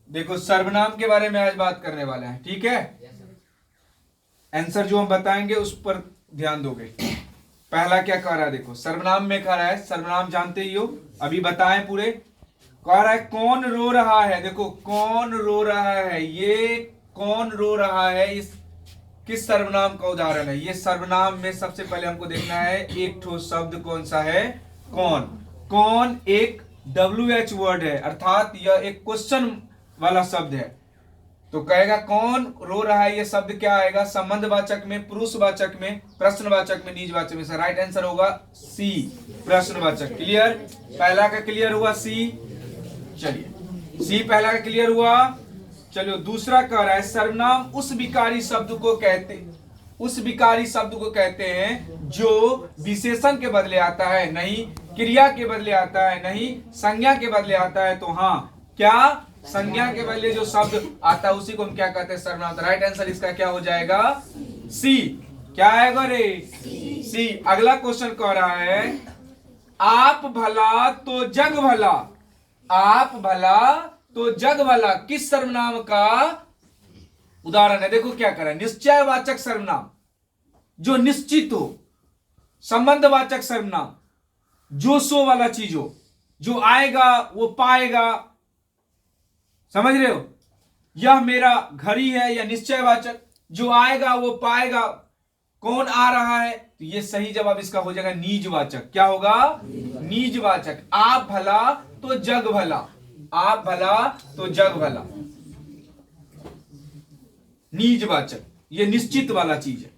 देखो सर्वनाम के बारे में आज बात करने वाले हैं, ठीक है। आंसर जो हम बताएंगे उस पर ध्यान दोगे। पहला क्या कह रहा है, देखो सर्वनाम में कह रहा है, सर्वनाम जानते ही हो, अभी बताएं पूरे। कह रहा है कौन रो रहा है, देखो कौन रो रहा है, ये कौन रो रहा है इस किस सर्वनाम का उदाहरण है। ये सर्वनाम में सबसे पहले हमको देखना है एक ठो शब्द कौन सा है, कौन। कौन एक WH वर्ड है, अर्थात यह एक क्वेश्चन वाला शब्द है। तो कहेगा कौन रो रहा है, ये शब्द क्या आएगा, संबंधवाचक में, पुरुषवाचक में, प्रश्नवाचक में, निजवाचक में। राइट आंसर होगा सी, प्रश्नवाचक। क्लियर, पहला का क्लियर हुआ सी। चलिए सी पहला का क्लियर हुआ। चलो दूसरा कह रहा है सर्वनाम उस विकारी शब्द को कहते हैं जो विशेषण के बदले आता है, नहीं क्रिया के बदले आता है, नहीं संज्ञा के बदले आता है। तो हाँ, क्या संज्ञा के बदले जो शब्द आता है उसी को हम क्या कहते हैं, सर्वनाम। तो राइट आंसर इसका क्या हो जाएगा, सी। क्या आएगा रे, सी। अगला क्वेश्चन कह रहा है आप भला तो जग भला, आप भला तो जग भला किस सर्वनाम का उदाहरण है। देखो क्या कर रहा है, निश्चयवाचक सर्वनाम जो निश्चित हो, संबंधवाचक सर्वनाम जो सो वाला चीज हो, जो आएगा वो पाएगा। समझ रहे हो, यह मेरा घड़ी है, या निश्चयवाचक जो आएगा वो पाएगा। कौन आ रहा है, तो ये सही जवाब इसका हो जाएगा निजवाचक। क्या होगा, निजवाचक। आप भला तो जग भला, आप भला तो जग भला, निजवाचक, ये निश्चित वाला चीज है।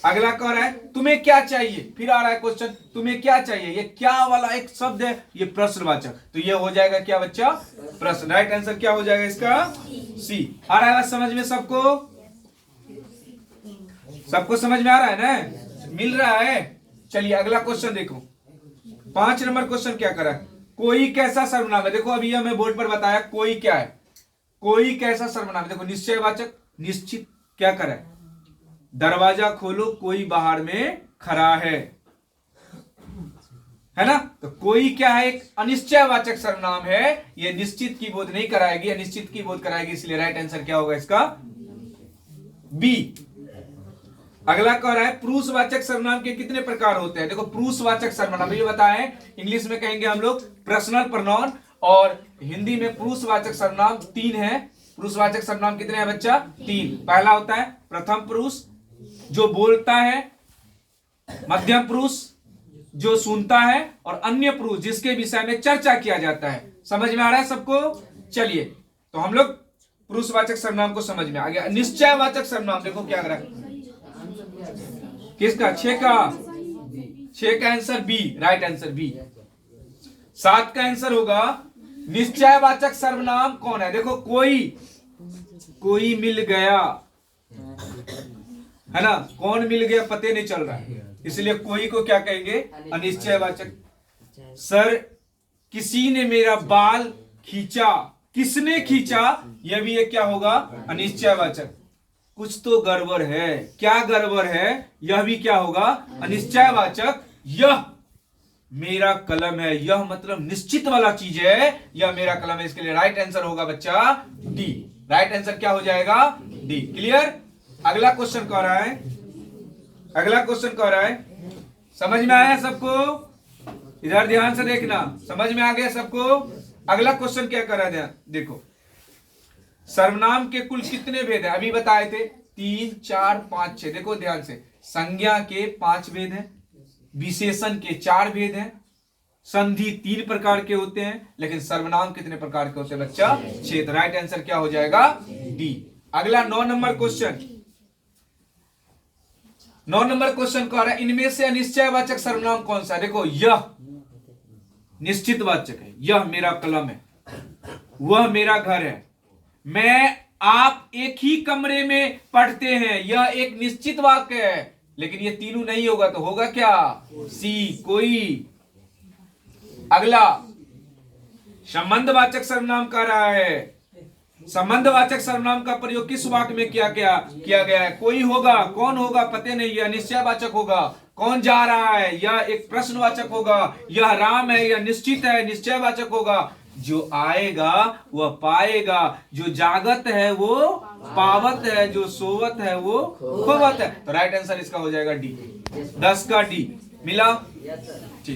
अगला कह रहा है तुम्हें क्या चाहिए, फिर आ रहा है क्वेश्चन, तुम्हें क्या चाहिए। ये क्या वाला एक शब्द है, ये प्रश्नवाचक। तो ये हो जाएगा क्या बच्चा, प्रश्न। राइट आंसर क्या हो जाएगा इसका, सी। आ रहा है समझ में सबको, सबको समझ में आ रहा है ना, मिल रहा है। चलिए अगला क्वेश्चन देखो, 5 नंबर क्वेश्चन क्या करा है, कोई कैसा सर्वनाम है। देखो अभी हमें बोर्ड पर बताया कोई क्या है, कोई कैसा सर्वनाम है। देखो निश्चयवाचक, निश्चित। क्या करा है, दरवाजा खोलो कोई बाहर में खड़ा है ना। तो कोई क्या है, एक अनिश्चयवाचक सर्वनाम है, ये निश्चित की बोध नहीं कराएगी, अनिश्चित की बोध कराएगी, इसलिए राइट आंसर क्या होगा इसका, बी। अगला कह रहा है पुरुषवाचक सर्वनाम के कितने प्रकार होते हैं। देखो पुरुषवाचक सर्वनाम ये बताएं, इंग्लिश में कहेंगे हम लोग पर्सनल प्रोनाउन, और हिंदी में पुरुषवाचक सर्वनाम 3 है। पुरुषवाचक सर्वनाम कितने हैं बच्चा, 3। पहला होता है प्रथम पुरुष जो बोलता है, मध्यम पुरुष जो सुनता है, और अन्य पुरुष जिसके विषय में चर्चा किया जाता है। समझ में आ रहा है सबको। चलिए तो हम लोग पुरुषवाचक सर्वनाम को समझ में आ गया। निश्चयवाचक सर्वनाम देखो क्या कर रहा है, किसका, 6 का answer B, right answer B. 7 का आंसर होगा निश्चयवाचक सर्वनाम कौन है। देखो कोई मिल गया है ना, कौन मिल गया पते नहीं चल रहा है, इसलिए कोई को क्या कहेंगे, अनिश्चयवाचक। सर किसी ने मेरा बाल खींचा, किसने खींचा, यह भी एक क्या होगा, अनिश्चयवाचक। कुछ तो गड़बड़ है, क्या गड़बड़ है, यह भी क्या होगा, अनिश्चयवाचक। यह मेरा कलम है, यह मतलब निश्चित वाला चीज है, यह मेरा कलम है, इसके लिए राइट आंसर होगा बच्चा डी। राइट आंसर क्या हो जाएगा, डी। क्लियर। अगला क्वेश्चन कह रहा है, अगला क्वेश्चन कह रहा है, समझ में आया सबको, इधर ध्यान से देखना, समझ में आ गया सबको। अगला क्वेश्चन क्या कर रहा है, देखो सर्वनाम के कुल कितने भेद है, अभी बताए थे 3, 4, 5, 6। देखो ध्यान से, संज्ञा के 5 भेद हैं, विशेषण के 4 भेद हैं, संधि 3 प्रकार के होते हैं, लेकिन सर्वनाम कितने प्रकार के होते हैं बच्चा, 6। तो राइट आंसर क्या हो जाएगा, डी। अगला 9 नंबर क्वेश्चन, 9 नंबर क्वेश्चन कह रहा है इनमें से अनिश्चयवाचक सर्वनाम कौन सा है। देखो यह निश्चित वाचक है, यह मेरा कलम है, वह मेरा घर है, मैं आप एक ही कमरे में पढ़ते हैं, यह एक निश्चित वाक्य है। लेकिन ये तीनों नहीं होगा तो होगा क्या, सी, कोई। अगला संबंधवाचक सर्वनाम कह रहा है, संबंधवाचक सर्वनाम का प्रयोग किस वाक्य में किया गया है। कोई होगा, कौन होगा पते नहीं, यह निश्चयवाचक होगा। कौन जा रहा है, यह एक प्रश्नवाचक होगा। यह राम है, यह निश्चित है, निश्चयवाचक होगा। जो आएगा वह पाएगा, जो जागत है वो पावत है, जो सोवत है वो खोवत है। तो राइट आंसर इसका हो जाएगा डी, 10 का डी मिला। ठीक।